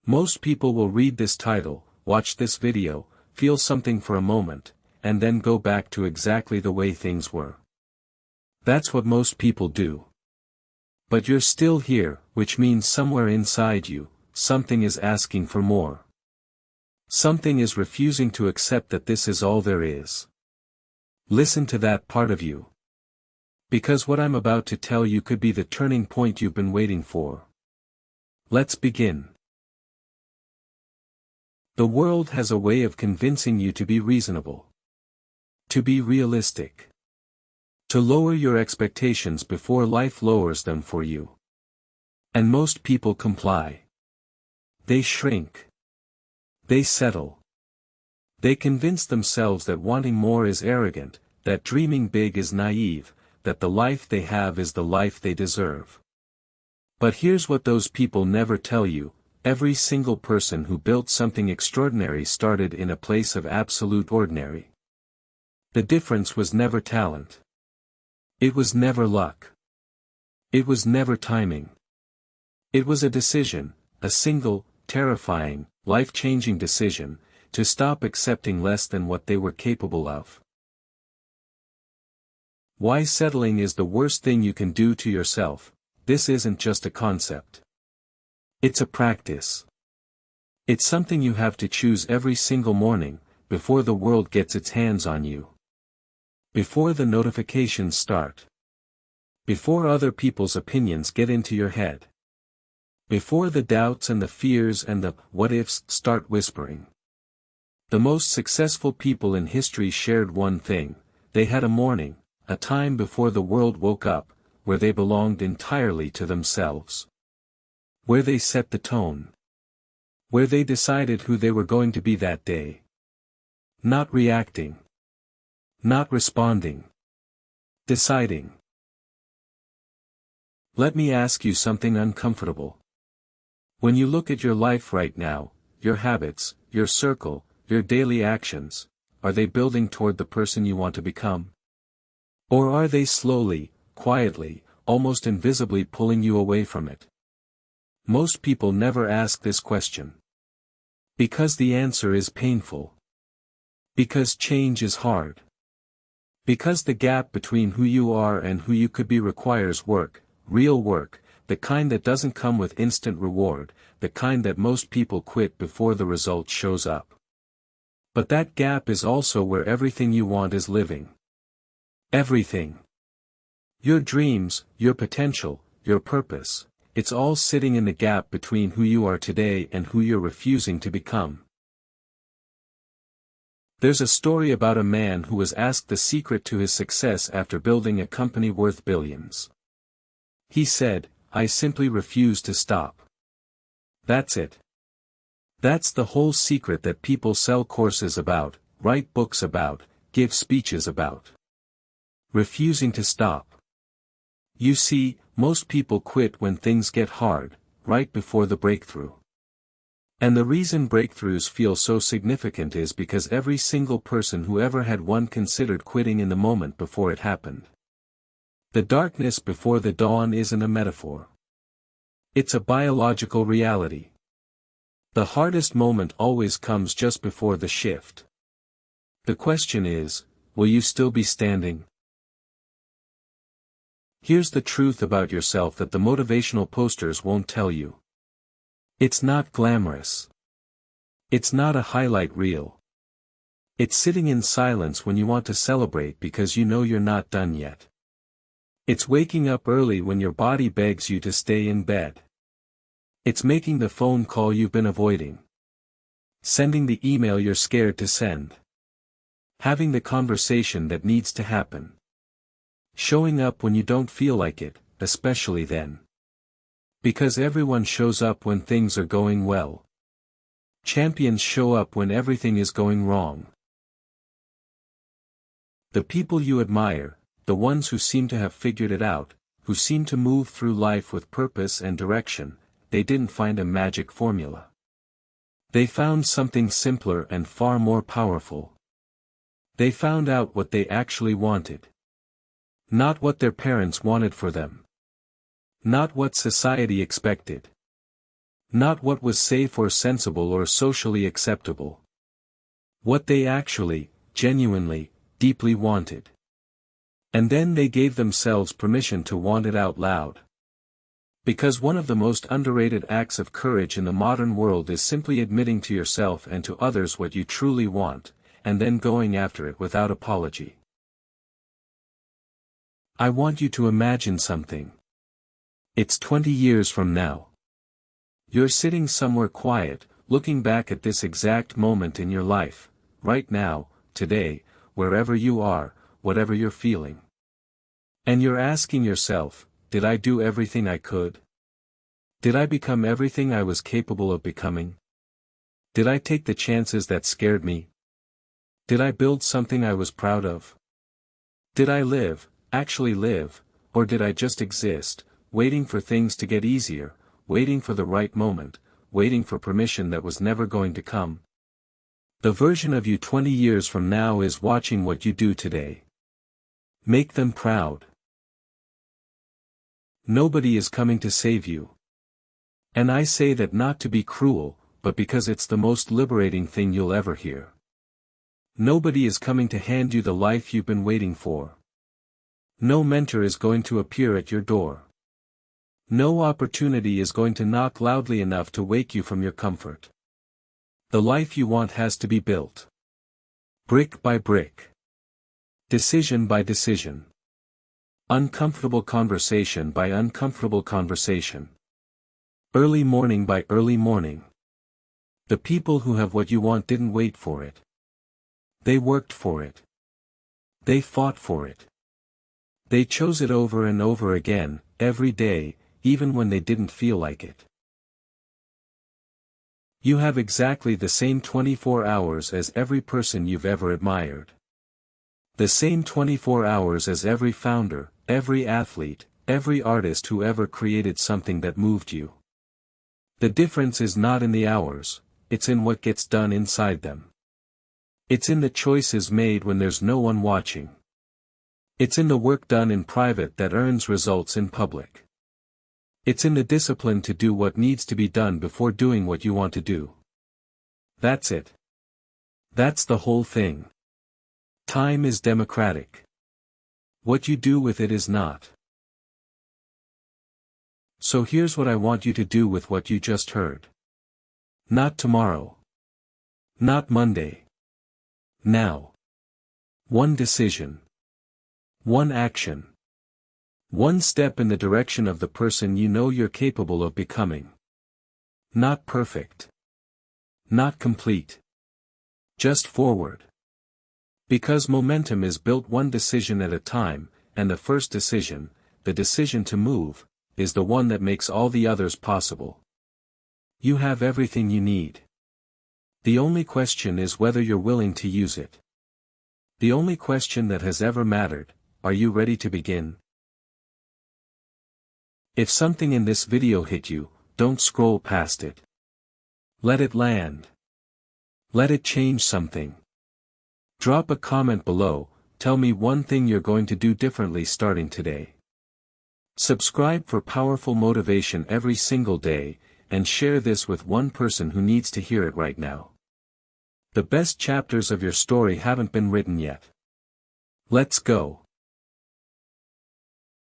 Most people will read this title, watch this video, feel something for a moment, and then go back to exactly the way things were. That's what most people do. But you're still here, which means somewhere inside you, something is asking for more. Something is refusing to accept that this is all there is. Listen to that part of you. Because what I'm about to tell you could be the turning point you've been waiting for. Let's begin. The world has a way of convincing you to be reasonable. To be realistic. To lower your expectations before life lowers them for you. And most people comply. They shrink. They settle. They convince themselves that wanting more is arrogant, that dreaming big is naive, that the life they have is the life they deserve. But here's what those people never tell you: every single person who built something extraordinary started in a place of absolute ordinary. The difference was never talent. It was never luck. It was never timing. It was a decision, a single, terrifying, life-changing decision, to stop accepting less than what they were capable of. Why settling is the worst thing you can do to yourself. This isn't just a concept. It's a practice. It's something you have to choose every single morning, before the world gets its hands on you. Before the notifications start. Before other people's opinions get into your head. Before the doubts and the fears and the what-ifs start whispering. The most successful people in history shared one thing: they had a morning, a time before the world woke up, where they belonged entirely to themselves. Where they set the tone. Where they decided who they were going to be that day. Not reacting. Not responding. Deciding. Let me ask you something uncomfortable. When you look at your life right now, your habits, your circle, your daily actions, are they building toward the person you want to become? Or are they slowly, quietly, almost invisibly pulling you away from it? Most people never ask this question. Because the answer is painful. Because change is hard. Because the gap between who you are and who you could be requires work, real work, the kind that doesn't come with instant reward, the kind that most people quit before the result shows up. But that gap is also where everything you want is living. Everything. Your dreams, your potential, your purpose, it's all sitting in the gap between who you are today and who you're refusing to become. There's a story about a man who was asked the secret to his success after building a company worth billions. He said, "I simply refuse to stop." That's it. That's the whole secret that people sell courses about, write books about, give speeches about. Refusing to stop. You see, most people quit when things get hard, right before the breakthrough. And the reason breakthroughs feel so significant is because every single person who ever had one considered quitting in the moment before it happened. The darkness before the dawn isn't a metaphor. It's a biological reality. The hardest moment always comes just before the shift. The question is, will you still be standing? Here's the truth about yourself that the motivational posters won't tell you. It's not glamorous. It's not a highlight reel. It's sitting in silence when you want to celebrate because you know you're not done yet. It's waking up early when your body begs you to stay in bed. It's making the phone call you've been avoiding. Sending the email you're scared to send. Having the conversation that needs to happen. Showing up when you don't feel like it, especially then. Because everyone shows up when things are going well. Champions show up when everything is going wrong. The people you admire, the ones who seem to have figured it out, who seem to move through life with purpose and direction, they didn't find a magic formula. They found something simpler and far more powerful. They found out what they actually wanted. Not what their parents wanted for them. Not what society expected. Not what was safe or sensible or socially acceptable. What they actually, genuinely, deeply wanted. And then they gave themselves permission to want it out loud. Because one of the most underrated acts of courage in the modern world is simply admitting to yourself and to others what you truly want, and then going after it without apology. I want you to imagine something. It's 20 years from now. You're sitting somewhere quiet, looking back at this exact moment in your life, right now, today, wherever you are, whatever you're feeling. And you're asking yourself, did I do everything I could? Did I become everything I was capable of becoming? Did I take the chances that scared me? Did I build something I was proud of? Did I live, actually live, or did I just exist, waiting for things to get easier, waiting for the right moment, waiting for permission that was never going to come? The version of you 20 years from now is watching what you do today. Make them proud. Nobody is coming to save you. And I say that not to be cruel, but because it's the most liberating thing you'll ever hear. Nobody is coming to hand you the life you've been waiting for. No mentor is going to appear at your door. No opportunity is going to knock loudly enough to wake you from your comfort. The life you want has to be built. Brick by brick. Decision by decision. Uncomfortable conversation by uncomfortable conversation. Early morning by early morning. The people who have what you want didn't wait for it. They worked for it. They fought for it. They chose it over and over again, every day, even when they didn't feel like it. You have exactly the same 24 hours as every person you've ever admired. The same 24 hours as every founder, every athlete, every artist who ever created something that moved you. The difference is not in the hours, it's in what gets done inside them. It's in the choices made when there's no one watching. It's in the work done in private that earns results in public. It's in the discipline to do what needs to be done before doing what you want to do. That's it. That's the whole thing. Time is democratic. What you do with it is not. So here's what I want you to do with what you just heard. Not tomorrow. Not Monday. Now. One decision. One action. One step in the direction of the person you know you're capable of becoming. Not perfect. Not complete. Just forward. Because momentum is built one decision at a time, and the first decision, the decision to move, is the one that makes all the others possible. You have everything you need. The only question is whether you're willing to use it. The only question that has ever mattered, are you ready to begin? If something in this video hit you, don't scroll past it. Let it land. Let it change something. Drop a comment below, tell me one thing you're going to do differently starting today. Subscribe for powerful motivation every single day, and share this with one person who needs to hear it right now. The best chapters of your story haven't been written yet. Let's go.